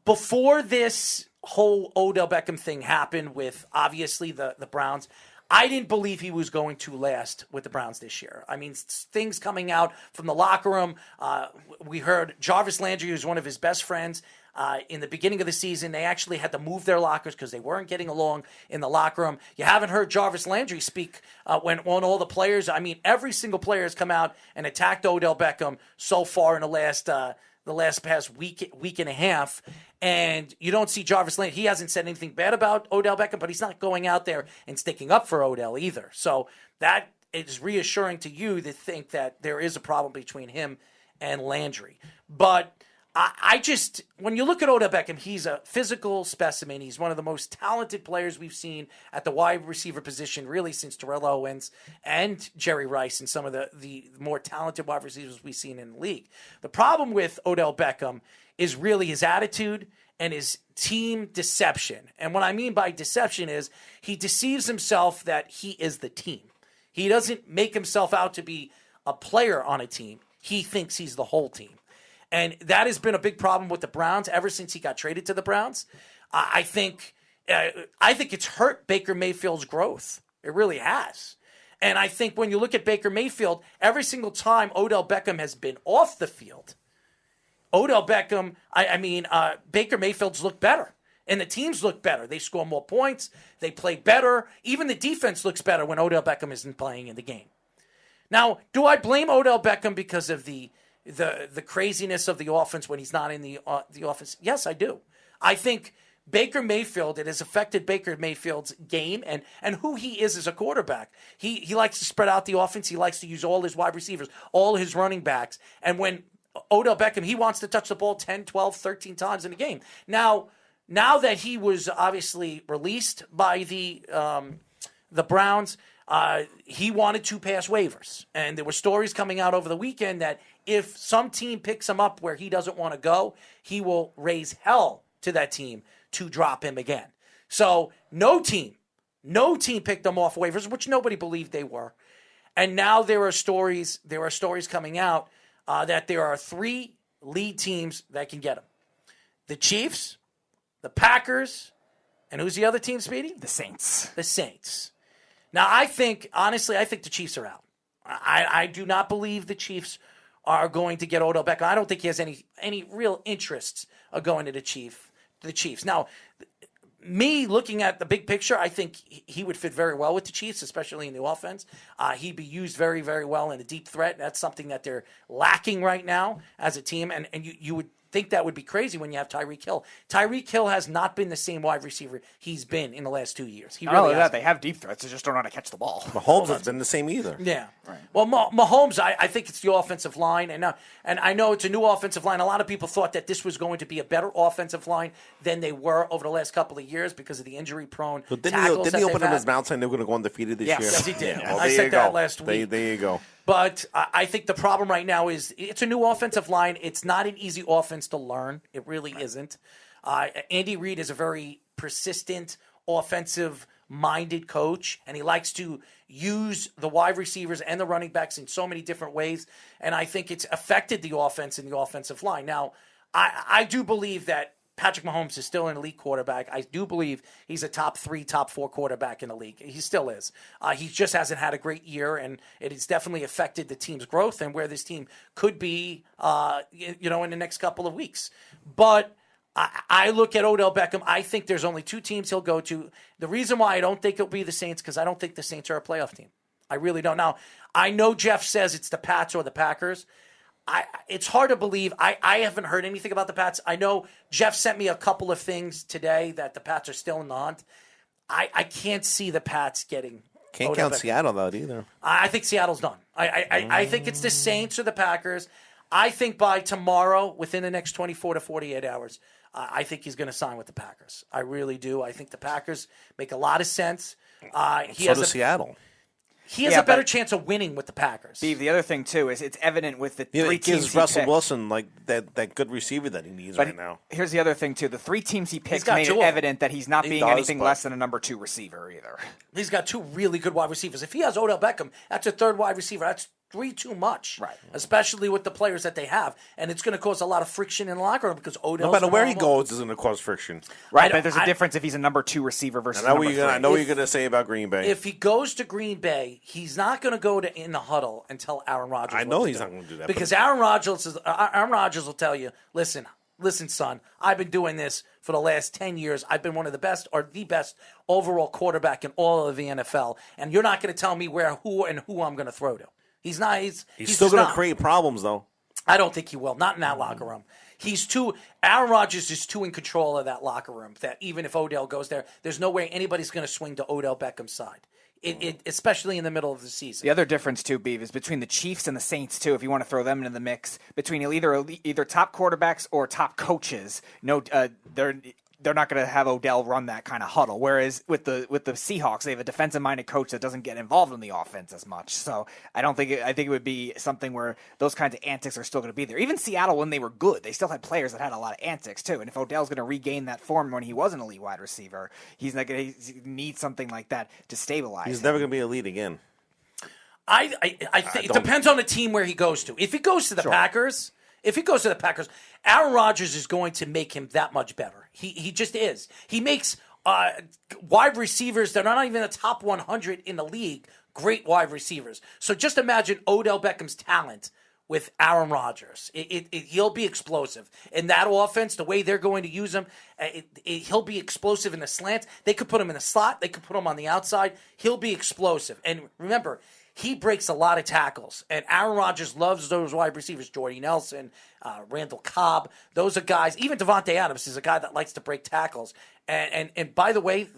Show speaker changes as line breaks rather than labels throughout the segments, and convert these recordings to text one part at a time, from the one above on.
before this whole Odell Beckham thing happened with, obviously, the Browns, I didn't believe he was going to last with the Browns this year. I mean, things coming out from the locker room. We heard Jarvis Landry, who's one of his best friends, in the beginning of the season, they actually had to move their lockers because they weren't getting along in the locker room. You haven't heard Jarvis Landry speak when on all the players. I mean, every single player has come out and attacked Odell Beckham so far in the last past week and a half. And you don't see Jarvis Landry. He hasn't said anything bad about Odell Beckham, but he's not going out there and sticking up for Odell either. So that is reassuring to you to think that there is a problem between him and Landry. But I just, when you look at Odell Beckham, he's a physical specimen. He's one of the most talented players we've seen at the wide receiver position, really, since Terrell Owens and Jerry Rice and some of the more talented wide receivers we've seen in the league. The problem with Odell Beckham is really his attitude and his team deception. And what I mean by deception is he deceives himself that he is the team. He doesn't make himself out to be a player on a team. He thinks he's the whole team. And that has been a big problem with the Browns ever since he got traded to the Browns. I think it's hurt Baker Mayfield's growth. It really has. And I think when you look at Baker Mayfield, every single time Odell Beckham has been off the field, Baker Mayfield's look better. And the teams look better. They score more points. They play better. Even the defense looks better when Odell Beckham isn't playing in the game. Now, do I blame Odell Beckham because of the craziness of the offense when he's not in the offense? Yes, I do. I think Baker Mayfield, it has affected Baker Mayfield's game and who he is as a quarterback. He likes to spread out the offense. He likes to use all his wide receivers, all his running backs. And when Odell Beckham, he wants to touch the ball 10, 12, 13 times in a game. Now that he was obviously released by the Browns, he wanted to pass waivers. And there were stories coming out over the weekend that if some team picks him up where he doesn't want to go, he will raise hell to that team to drop him again. So no team picked him off waivers, which nobody believed they were. And now there are stories coming out that there are 3 lead teams that can get him. The Chiefs, the Packers, and who's the other team, Speedy?
The Saints.
The Saints. Now, I think the Chiefs are out. I do not believe the Chiefs are going to get Odell Beckham. I don't think he has any real interests of going to the Chiefs. Now, me looking at the big picture, I think he would fit very well with the Chiefs, especially in the offense. He'd be used very, very well in a deep threat. That's something that they're lacking right now as a team, and you would think that would be crazy when you have Tyreek Hill. Tyreek Hill has not been the same wide receiver he's been in the last 2 years. He
not
really
only that,
hasn't.
they have deep threats. They just don't know how to catch the ball.
Mahomes has been the same either.
Yeah.
Right.
Well, Mahomes, I think it's the offensive line. And I know it's a new offensive line. A lot of people thought that this was going to be a better offensive line than they were over the last couple of years because of the injury-prone
But
tackles
didn't he open up his mouth saying they were going to go undefeated this year?
Yes, he did.
Well,
I said that last week.
There you go.
But I think the problem right now is it's a new offensive line. It's not an easy offense to learn. It really isn't. Andy Reid is a very persistent, offensive-minded coach, and he likes to use the wide receivers and the running backs in so many different ways, and I think it's affected the offense and the offensive line. Now, I do believe that Patrick Mahomes is still an elite quarterback. I do believe he's a top 3, top 4 quarterback in the league. He still is. He just hasn't had a great year, and it has definitely affected the team's growth and where this team could be, in the next couple of weeks. But I look at Odell Beckham. I think there's only 2 teams he'll go to. The reason why I don't think it'll be the Saints, because I don't think the Saints are a playoff team. I really don't. Now, I know Jeff says it's the Pats or the Packers. It's hard to believe. I haven't heard anything about the Pats. I know Jeff sent me a couple of things today that the Pats are still in the hunt. I can't see the Pats getting.
Can't count Seattle out either.
I think Seattle's done. I think it's the Saints or the Packers. I think by tomorrow, within the next 24 to 48 hours, I think he's going to sign with the Packers. I really do. I think the Packers make a lot of sense.
So does Seattle.
He has a better chance of winning with the Packers.
Steve, the other thing, too, is it's evident with the 3 teams he
gives Russell
picked.
Wilson like that good receiver that he needs right now.
Here's the other thing, too. The 3 teams he picked made it evident that he's not being anything less than a number 2 receiver either.
He's got 2 really good wide receivers. If he has Odell Beckham, that's a 3rd wide receiver. three too much,
right?
Especially with the players that they have, and it's going to cause a lot of friction in the locker room because Odell.
No matter where he goes, is going to cause friction,
right? But there's a difference if he's a number 2 receiver versus
I know
number 3.
I know what you're going to say about Green Bay.
If he goes to Green Bay, he's not going to go to in the huddle and tell Aaron Rodgers.
I know he's not going to do that
because Aaron Rodgers will tell you, listen, son, I've been doing this for the last 10 years. I've been one of the best or the best overall quarterback in all of the NFL, and you're not going to tell me who I'm going to throw to. He's not. He's
still going to create problems, though.
I don't think he will. Not in that locker room. Aaron Rodgers is too in control of that locker room that even if Odell goes there, there's no way anybody's going to swing to Odell Beckham's side. Especially in the middle of the season.
The other difference, too, Beav, is between the Chiefs and the Saints, too, if you want to throw them into the mix, between either top quarterbacks or top coaches. They're not going to have Odell run that kind of huddle. Whereas with the Seahawks, they have a defensive-minded coach that doesn't get involved in the offense as much. So I think it would be something where those kinds of antics are still going to be there. Even Seattle, when they were good, they still had players that had a lot of antics too. And if Odell's going to regain that form when he was an elite wide receiver, he's not going to need something like that to stabilize.
He's never going to be elite again.
I think it depends on the team where he goes to. If he goes to the Packers. If he goes to the Packers, Aaron Rodgers is going to make him that much better. He just is. He makes wide receivers that are not even the top 100 in the league great wide receivers. So just imagine Odell Beckham's talent with Aaron Rodgers. He'll be explosive. In that offense, the way they're going to use him, he'll be explosive in the slants. They could put him in the slot. They could put him on the outside. He'll be explosive. And remember, he breaks a lot of tackles, and Aaron Rodgers loves those wide receivers. Jordy Nelson, Randall Cobb, those are guys. Even Devontae Adams is a guy that likes to break tackles. And by the way,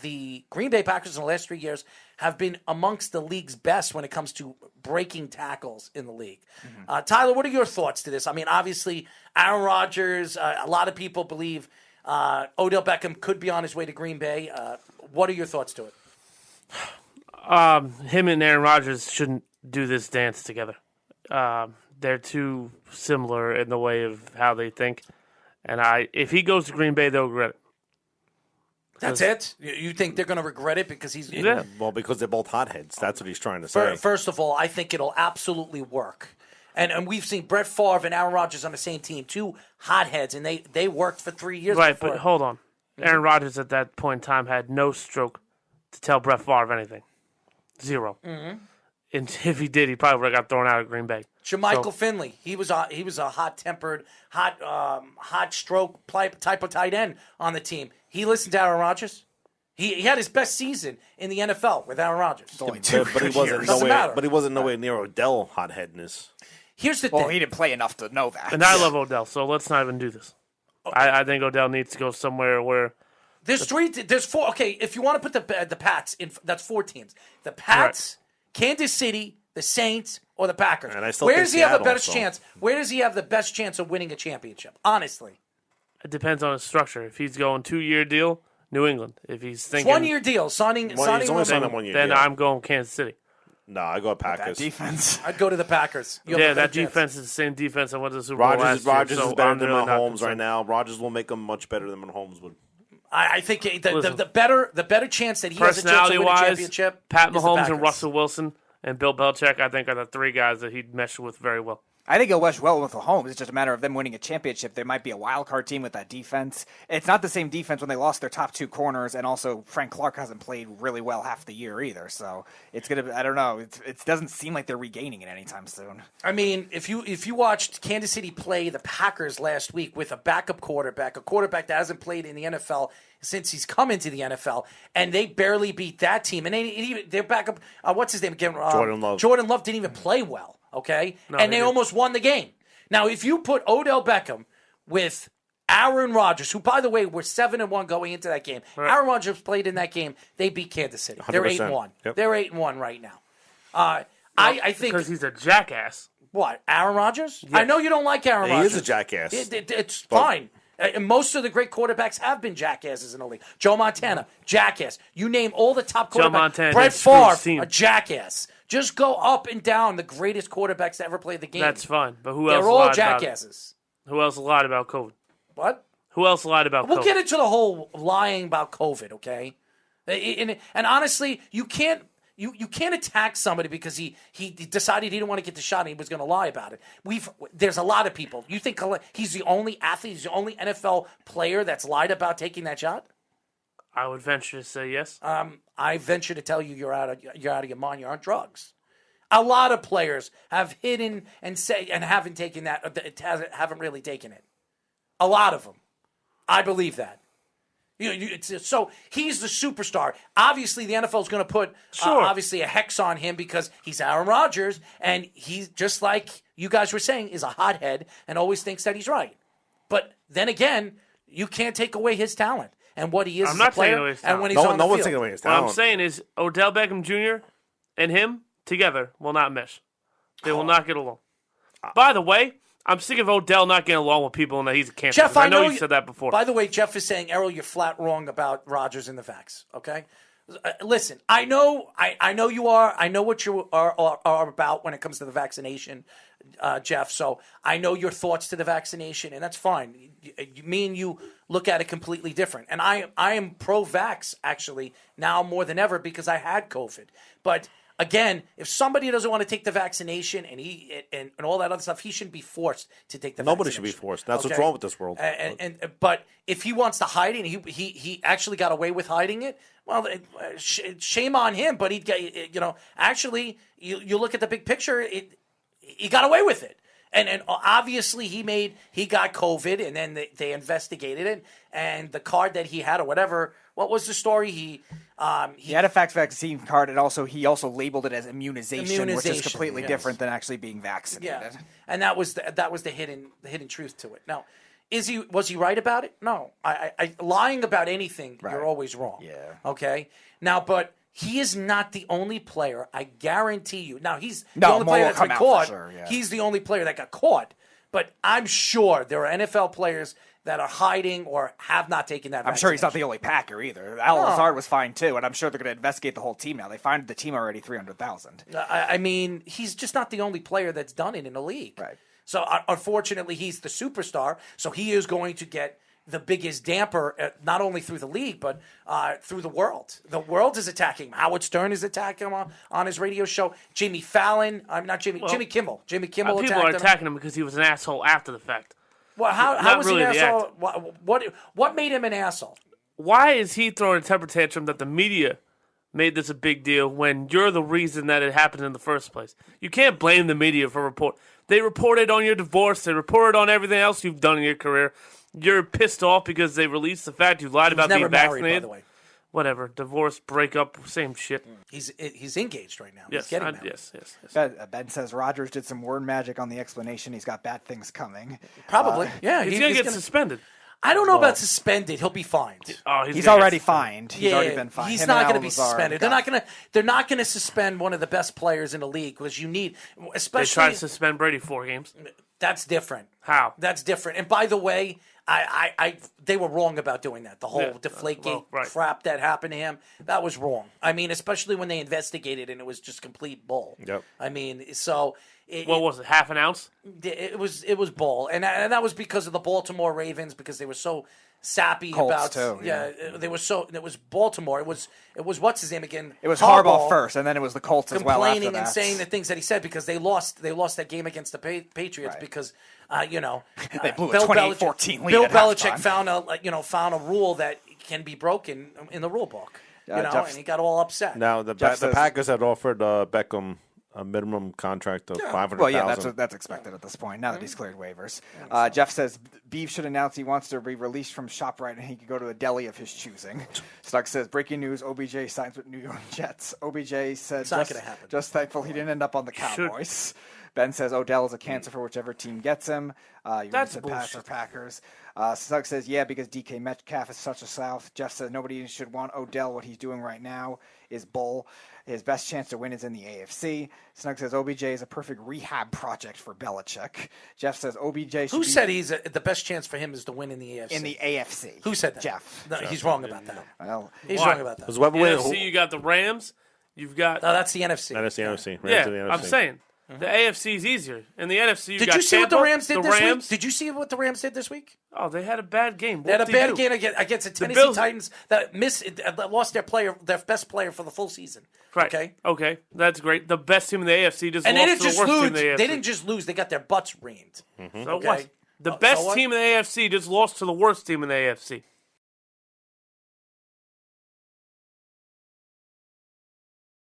the Green Bay Packers in the last 3 years have been amongst the league's best when it comes to breaking tackles in the league. Mm-hmm. Tyler, what are your thoughts to this? I mean, obviously, Aaron Rodgers, a lot of people believe Odell Beckham could be on his way to Green Bay. What are your thoughts to it?
Him and Aaron Rodgers shouldn't do this dance together. They're too similar in the way of how they think. And if he goes to Green Bay, they'll regret it.
That's it? You think they're going to regret it because he's...
Yeah.
Well, because they're both hotheads. That's what he's trying to say.
First of all, I think it'll absolutely work. And we've seen Brett Favre and Aaron Rodgers on the same team, two hotheads, and they worked for 3 years.
Right,
before.
but hold on. Aaron Rodgers at that point in time had no stroke to tell Brett Favre anything. 0. Mm-hmm. And if he did, he probably would have got thrown out of Green Bay.
Jermichael Finley, he was a hot-tempered, hot stroke type of tight end on the team. He listened to Aaron Rodgers. He had his best season in the NFL with Aaron Rodgers.
But he wasn't nowhere near Odell hotheadness.
Here's the thing.
Well, he didn't play enough to know that.
And I love Odell, so let's not even do this. I think Odell needs to go somewhere where...
There's 4. Okay, if you want to put the Pats in, that's 4 teams. The Pats, right. Kansas City, the Saints, or the Packers.
And I still
Where
think
does he have the
Seattle,
best chance? Where does he have the best chance of winning a championship? Honestly,
it depends on his structure. If he's going 2-year deal, New England. If he's thinking
1-year deal, signing
he's only signing 1 year.
Then
deal.
I'm going Kansas City.
No, I go Packers.
That defense.
I'd go to the Packers.
That defense is the same defense I went to the Super Bowl last year.
Rodgers is better than Mahomes right now. Rodgers will make him much better than Mahomes would.
I think the better chance that he has a chance to win a championship.
Pat Mahomes and Russell Wilson and Bill Belichick, I think, are the 3 guys that he'd mesh with very well.
I think he'll mesh well with Mahomes. It's just a matter of them winning a championship. There might be a wild card team with that defense. It's not the same defense when they lost their top 2 corners, and also Frank Clark hasn't played really well half the year either. So it's gonna. I don't know. It doesn't seem like they're regaining it anytime soon.
I mean, if you watched Kansas City play the Packers last week with a backup quarterback, a quarterback that hasn't played in the NFL since he's come into the NFL, and they barely beat that team, and their backup, what's his name again?
Jordan Love.
Jordan Love didn't even play well. Okay? And they almost won the game. Now, if you put Odell Beckham with Aaron Rodgers, who, by the way, were 7-1 going into that game. Right. Aaron Rodgers played in that game. They beat Kansas City. 100%. They're 8-1. Yep. They're 8-1 right now. I think
because he's a jackass.
What, Aaron Rodgers?
Yes.
I know you don't like Aaron Rodgers.
He is a jackass.
It's fine. And most of the great quarterbacks have been jackasses in the league. Joe Montana, jackass. You name all the top quarterbacks. Brett Favre, a jackass. Just go up and down the greatest quarterbacks to ever play the game.
That's fine. But who else?
They're all jackasses.
Who else lied about COVID?
What?
Who else lied about COVID?
We'll get into the whole lying about COVID, okay? And honestly, you can't You can't attack somebody because he decided he didn't want to get the shot and he was going to lie about it. There's a lot of people. You think he's the only athlete, he's the only NFL player that's lied about taking that shot?
I would venture to say yes.
I venture to tell you you're out of your mind. You're on drugs. A lot of players have hidden and haven't taken that. Haven't really taken it. A lot of them. I believe that. So he's the superstar. Obviously, the NFL is going to put obviously a hex on him because he's Aaron Rodgers, and he's just like you guys were saying, is a hothead and always thinks that he's right. But then again, you can't take away his talent and what he is as a player, and when he's on the field.
No one's taking away his talent.
What I'm saying is Odell Beckham Jr. and him together will not mesh. They will not get along. By the way, I'm sick of Odell not getting along with people and that he's a cancer.
Jeff,
I know you said that before.
By the way, Jeff is saying, Errol, you're flat wrong about Rodgers and the vax. Okay, listen, I know you are. I know what you are about when it comes to the vaccination, Jeff. So I know your thoughts to the vaccination, and that's fine. Me and you look at it completely different. And I am pro-vax actually now more than ever because I had COVID, but. Again, if somebody doesn't want to take the vaccination and all that other stuff, he shouldn't be forced to take the vaccination.
Nobody should be forced. That's what's wrong with this world.
But if he wants to hide it, and he actually got away with hiding it. Well, shame on him. But actually, you look at the big picture. He got away with it. And obviously he got COVID, and then they investigated it, and the card that he had or whatever. What was the story? He
had a vaccine card, and he also labeled it as immunization, which is completely different than actually being vaccinated.
Yeah, and that was the hidden truth to it. Now, was he right about it? No, I lying about anything, you're always wrong.
Yeah.
Okay. Now, but. He is not the only player, I guarantee you. Now, he's the only player that's been caught. Sure, yeah. He's the only player that got caught. But I'm sure there are NFL players that are hiding or have not taken that vaccination.
I'm sure he's not the only Packer either. Al Lazard was fine too, and I'm sure they're going to investigate the whole team now. They fined the team already $300,000.
I mean, he's just not the only player that's done it in the league.
Right.
So, unfortunately, he's the superstar, so he is going to get the biggest damper, not only through the league, but through the world. The world is attacking him. Howard Stern is attacking him on his radio show. Jimmy Kimmel. Jimmy Kimmel
people are attacking him because he was an asshole after the fact.
Well, how was he an asshole? What made him an asshole?
Why is he throwing a temper tantrum that the media made this a big deal when you're the reason that it happened in the first place? You can't blame the media for report. They reported on your divorce. They reported on everything else you've done in your career. You're pissed off because they released the fact you lied about being vaccinated.
Married, by the way.
Whatever, divorce, breakup, same shit.
He's engaged right now.
Yes,
he's getting married.
Yes.
Ben says Rodgers did some word magic on the explanation. He's got bad things coming.
Probably, yeah.
He's going to get suspended.
I don't know about suspended. He'll be fined.
Oh, he's already fined. He's already been fined.
He's not going to be suspended. They're not going to suspend one of the best players in the league because you need, especially.
They tried to suspend Brady 4 games.
That's different.
How?
That's different. And by the way, they were wrong about doing that. The whole Deflategate crap that happened to him, that was wrong. I mean, especially when they investigated and it was just complete bull.
Yep.
I mean, so.
What was it? Half an ounce?
It was bull, and that was because of the Baltimore Ravens because they were so sappy
Colts
about.
Too, yeah,
they were so. It was Baltimore. It was what's his name again?
It was Harbaugh first, and then it was the Colts as well.
Complaining and saying the things that he said because they lost that game against the Patriots because
they blew
Bill
a 28-14 lead.
Bill Belichick found a rule that can be broken in the rule book. And he got all upset.
Now the Packers had offered Beckham a minimum contract of $500,000.
Well, yeah, that's expected at this point. Now that he's cleared waivers, Jeff says Beef should announce he wants to be released from ShopRite and he can go to a deli of his choosing. Stuck says breaking news: OBJ signs with New York Jets. OBJ said
it's not going to happen.
Just thankful he didn't end up on the Cowboys. Ben says Odell is a cancer for whichever team gets him.
That's bullshit.
Packers. Sugg says, yeah, because DK Metcalf is such a South. Jeff says nobody should want Odell. What he's doing right now is bull. His best chance to win is in the AFC. Snug says OBJ is a perfect rehab project for Belichick. Jeff says OBJ should
Who said the best chance for him is to win in the AFC?
In the AFC.
Who said that?
Jeff.
No, he's wrong about that.
Well,
he's wrong about that.
The
NFC, you got the Rams. You've got...
No, that's the NFC.
NFC.
Yeah, I'm saying. The AFC is easier. In the NFC, you
Did
got
you see what the
Tampa,
Rams did
the
this
Rams.
week? Did you see what the Rams did this week?
Oh, they had a bad game.
They had a bad game against the Tennessee
Bills-
Titans that lost their best player for the full season.
Right. Okay, that's great. The best team in the AFC just
And
lost
they didn't
to
just
the worst team
lose.
in the AFC.
They didn't just lose. They got their butts reamed.
So
Okay.
what? The
So
best
what?
team in the AFC just lost to the worst team in the AFC.